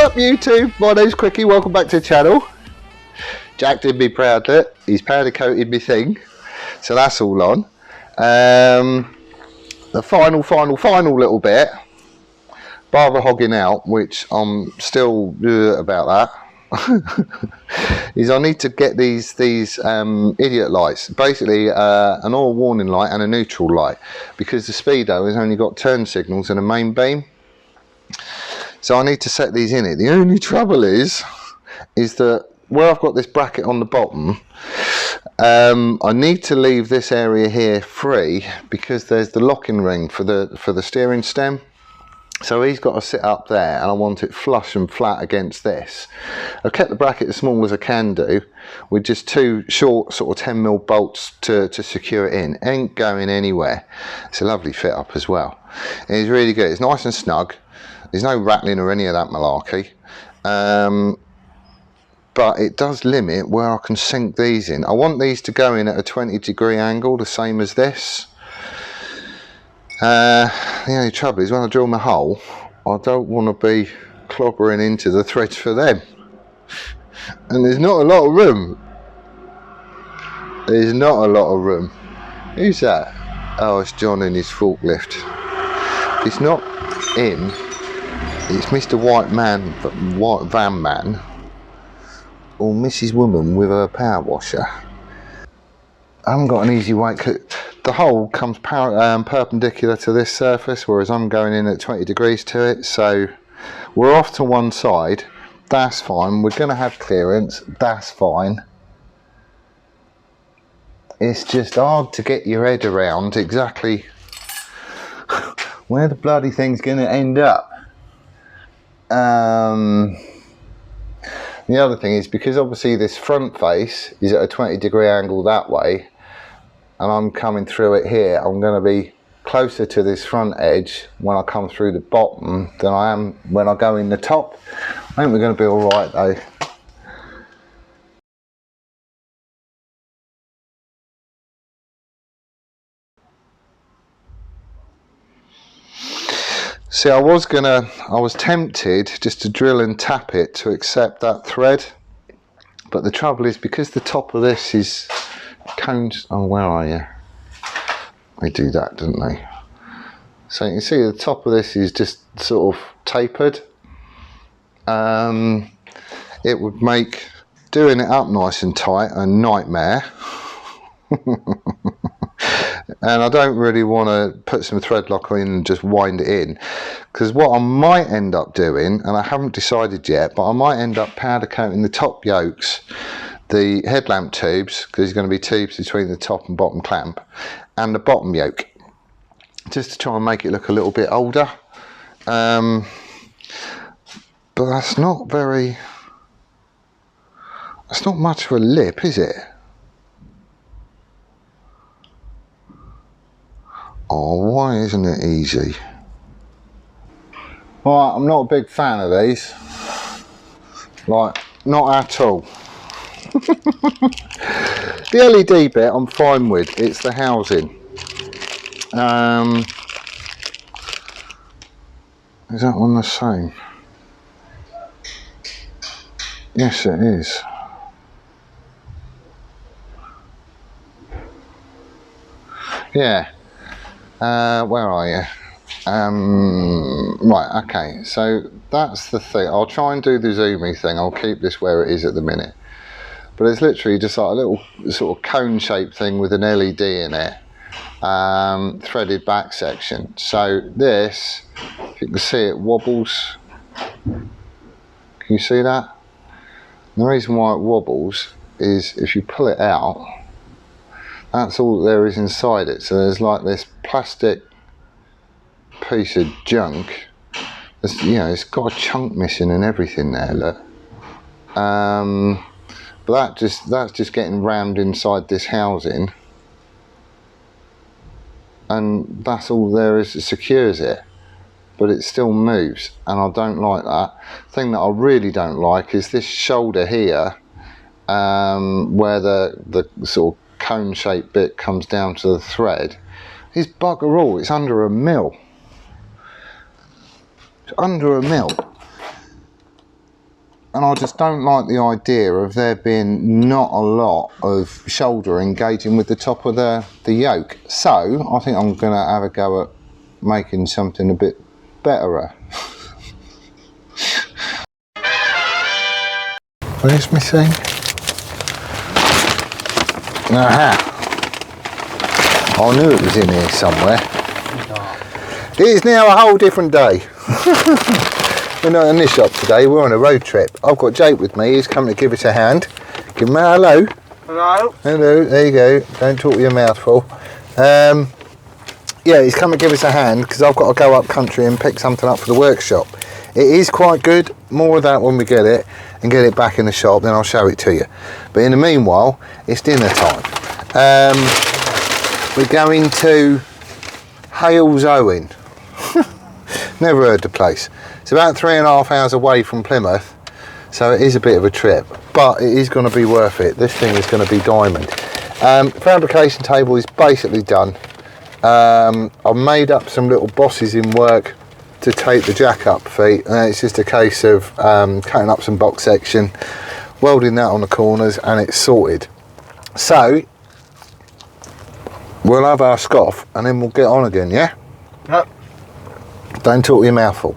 up YouTube? My name's Quickie, welcome back to the channel. Jack did me proud that he's powder coated me thing, so that's all on. The final little bit, bar the hogging out, which I'm still about that, is I need to get these idiot lights, basically an oil warning light and a neutral light, because the Speedo has only got turn signals and a main beam. So I need to set these in it. The only trouble is that where I've got this bracket on the bottom, I need to leave this area here free because there's the locking ring for the steering stem. So he's got to sit up there, and I want it flush and flat against this. I've kept the bracket as small as I can do, with just two short sort of 10mm bolts to secure it in. Ain't going anywhere. It's a lovely fit up as well. It's really good. It's nice and snug. There's no rattling or any of that malarkey, but it does limit where I can sink these in. I want these to go in at a 20-degree angle, the same as this. The only trouble is when I drill my hole, I don't want to be clobbering into the threads for them, and there's not a lot of room. There's not a lot of room. Who's that? Oh, it's John in his forklift. It's not him. It's Mr. White Van Man, or Mrs. Woman with her power washer. I haven't got an easy way. The hole comes perpendicular to this surface, whereas I'm going in at 20 degrees to it. So we're off to one side. That's fine. We're going to have clearance. That's fine. It's just hard to get your head around exactly where the bloody thing's going to end up. The other thing is, because obviously this front face is at a 20-degree angle that way, and I'm coming through it here, I'm going to be closer to this front edge when I come through the bottom than I am when I go in the top. I think we're going to be all right though. See, I was tempted just to drill and tap it to accept that thread, but the trouble is, because the top of this is cones. Oh, where are you? They do that, don't they? So you can see the top of this is just sort of tapered. It would make doing it up nice and tight a nightmare. And I don't really want to put some thread lock in and just wind it in, because what I might end up doing, and I haven't decided yet, but I might end up powder coating the top yokes, the headlamp tubes, because there's going to be tubes between the top and bottom clamp, and the bottom yoke, just to try and make it look a little bit older. But that's not much of a lip, is it? Oh, why isn't it easy? Right, I'm not a big fan of these. Like, not at all. The LED bit I'm fine with, it's the housing. Is that one the same? Yes, it is. Yeah. Where are you? Right, okay, so that's the thing. I'll try and do the zoomy thing. I'll keep this where it is at the minute, but it's literally just like a little sort of cone shaped thing with an LED in it, threaded back section. So this, if you can see, it wobbles. Can you see that? And the reason why it wobbles is if you pull it out, that's all there is inside it. So there's like this plastic piece of junk. It's, you know, it's got a chunk missing and everything there, look. But that's just getting rammed inside this housing, and that's all there is that secures it. But it still moves, and I don't like that. The thing that I really don't like is this shoulder here, where the sort of cone shaped bit comes down to the thread. Is bugger all. It's under a mil. It's under a mil. and I just don't like the idea of there being not a lot of shoulder engaging with the top of the yoke. So I think I'm going to have a go at making something a bit better. Where's my thing? Aha! I knew it was in here somewhere. It is now a whole different day. We're not in this shop today, we're on a road trip. I've got Jake with me, he's come to give us a hand. Give him a hello. Hello. Hello, there you go. Don't talk with your mouth full. Yeah, he's come to give us a hand because I've got to go up country and pick something up for the workshop. It is quite good, more of that when we get it and get it back in the shop, then I'll show it to you. But in the meanwhile, it's dinner time. We're going to Hales Owen. Never heard the place. It's about 3.5 hours away from Plymouth, so it is a bit of a trip, but it is going to be worth it. This thing is going to be diamond. Fabrication table is basically done. I've made up some little bosses in work to take the jack up feet, and it's just a case of cutting up some box section, welding that on the corners, and it's sorted. So we'll have our scoff and then we'll get on again, yeah? Yep. Don't talk with your mouth full.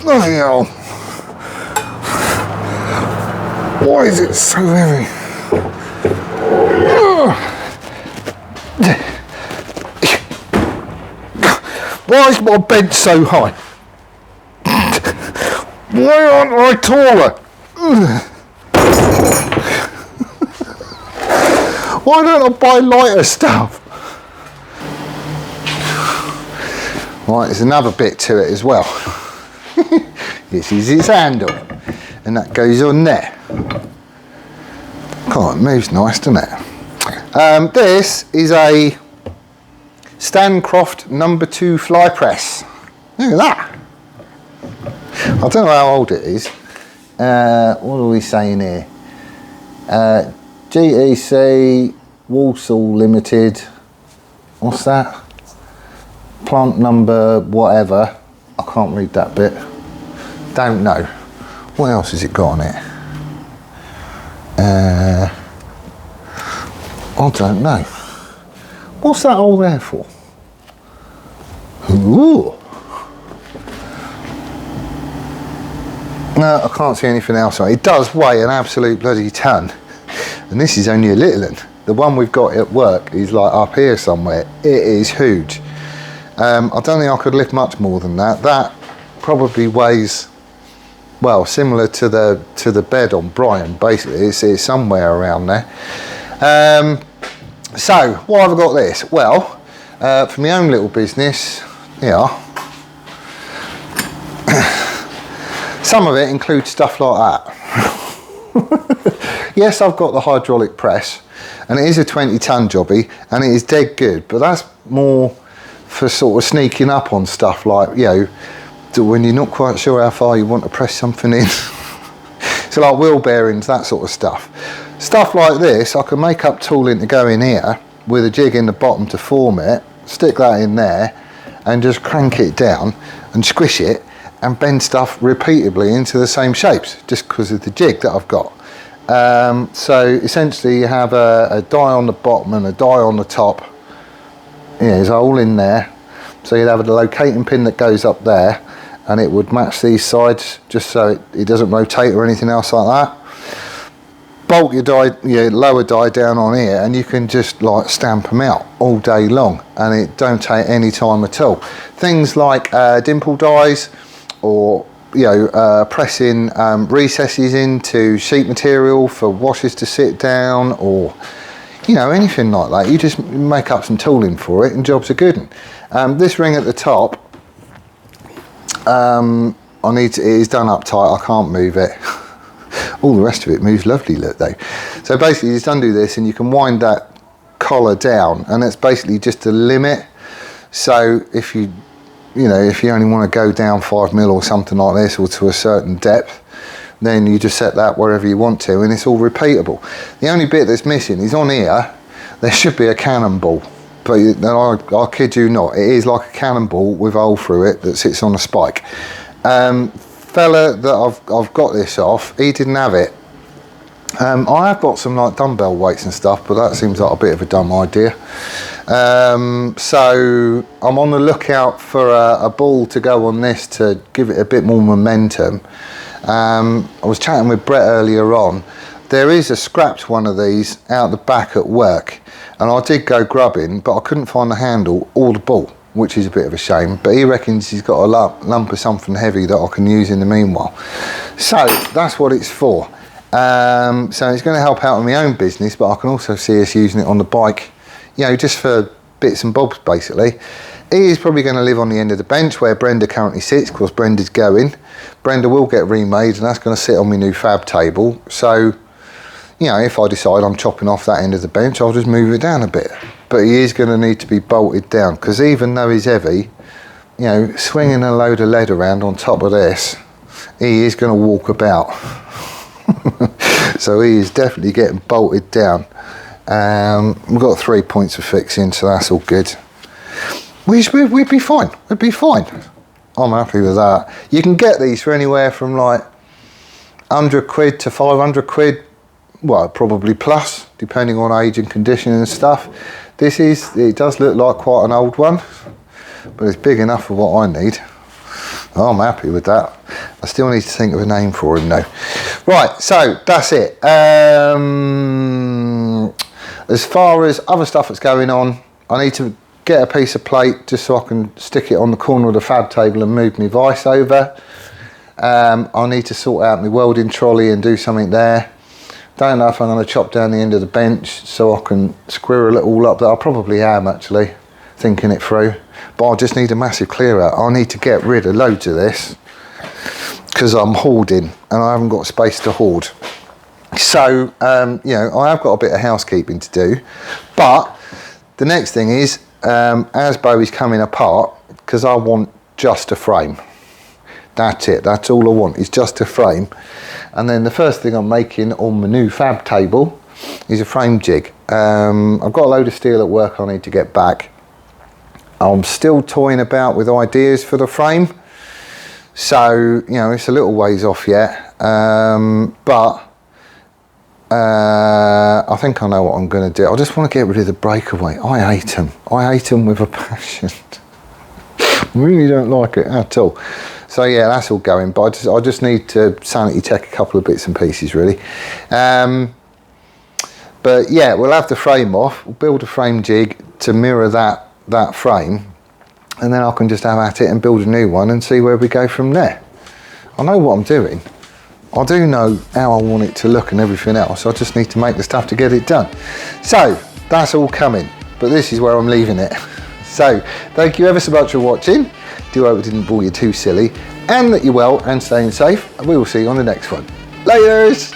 Bloody hell. Why is it so heavy? Why is my bed so high? Why aren't I taller? Why don't I buy lighter stuff? Right, there's another bit to it as well. This is its handle, and that goes on there. God, it moves nice, doesn't it? This is a Stancroft number 2 fly press. Look at that. I don't know how old it is. What are we saying here? GEC Walsall Limited. What's that? Plant number whatever. I can't read that bit. Don't know. What else has it got on it? I don't know. What's that all there for? Ooh. No, I can't see anything else on it. It does weigh an absolute bloody ton. And this is only a little one. The one we've got at work is like up here somewhere. It is huge. I don't think I could lift much more than that. That probably weighs, well, similar to the bed on Brian. Basically, it's somewhere around there. So why have I got this? Well, for my own little business, yeah. Some of it includes stuff like that. Yes, I've got the hydraulic press, and it is a 20-ton jobby, and it is dead good. But that's more for sort of sneaking up on stuff like, you know, when you're not quite sure how far you want to press something in. So like wheel bearings, that sort of stuff. Stuff like this, I can make up tooling to go in here with a jig in the bottom to form it, stick that in there, and just crank it down and squish it and bend stuff repeatedly into the same shapes, just because of the jig that I've got. So essentially you have a die on the bottom and a die on the top. Yeah, there's a hole in there. So you'd have a locating pin that goes up there, and it would match these sides just so it doesn't rotate or anything else like that. Bolt your lower die down on here, and you can just like stamp them out all day long, and it don't take any time at all. Things like dimple dies, or pressing recesses into sheet material for washers to sit down, or anything like that. You just make up some tooling for it and jobs are good. This ring at the top, it is done up tight, I can't move it. All the rest of it moves lovely, look though. So basically you just undo this and you can wind that collar down, and it's basically just a limit. So if you only want to go down 5mm or something like this, or to a certain depth, then you just set that wherever you want to, and it's all repeatable. The only bit that's missing is on here, there should be a cannonball, but I kid you not, it is like a cannonball with a hole through it that sits on a spike. Fella that I've got this off, he didn't have it. I have got some like dumbbell weights and stuff, but that seems like a bit of a dumb idea. So I'm on the lookout for a ball to go on this to give it a bit more momentum. I was chatting with Brett earlier on. There is a scrapped one of these out the back at work, and I did go grubbing, but I couldn't find the handle or the ball, which is a bit of a shame, but he reckons he's got a lump of something heavy that I can use in the meanwhile. So that's what it's for. So it's going to help out in my own business, but I can also see us using it on the bike, just for bits and bobs basically. He is probably going to live on the end of the bench where Brenda currently sits, because Brenda's going. Brenda will get remade, and that's going to sit on my new fab table. So, if I decide I'm chopping off that end of the bench, I'll just move it down a bit. But he is going to need to be bolted down, because even though he's heavy, swinging a load of lead around on top of this, he is going to walk about. So he is definitely getting bolted down. We've got 3 points of fixing, so that's all good. We'd be fine. We'd be fine. I'm happy with that. You can get these for anywhere from like 100 quid to 500 quid. Well, probably plus, depending on age and condition and stuff. It does look like quite an old one, but it's big enough for what I need. I'm happy with that. I still need to think of a name for him though. Right, so that's it. As far as other stuff that's going on, I need to get a piece of plate just so I can stick it on the corner of the fab table and move my vise over. I need to sort out my welding trolley and do something there. Don't know if I'm going to chop down the end of the bench so I can squirrel it all up. That I probably am actually, thinking it through. But I just need a massive clear out. I need to get rid of loads of this because I'm hoarding and I haven't got space to hoard. So, I have got a bit of housekeeping to do. But the next thing is, as Bowie's coming apart, because I want just a frame. That's it, that's all I want, is just a frame. And then the first thing I'm making on my new fab table is a frame jig. I've got a load of steel at work I need to get back. I'm still toying about with ideas for the frame. So, it's a little ways off yet. But I think I know what I'm going to do. I just want to get rid of the breakaway. I hate them. I hate them with a passion. Really don't like it at all. So yeah, that's all going, but I just need to sanity check a couple of bits and pieces really. But yeah, we'll have the frame off, we'll build a frame jig to mirror that frame, and then I can just have at it and build a new one and see where we go from there. I know what I'm doing. I do know how I want it to look and everything else. I just need to make the stuff to get it done. So that's all coming, but this is where I'm leaving it. So thank you ever so much for watching. Do hope it didn't bore you too silly, and that you're well and staying safe, and we will see you on the next one. Laters!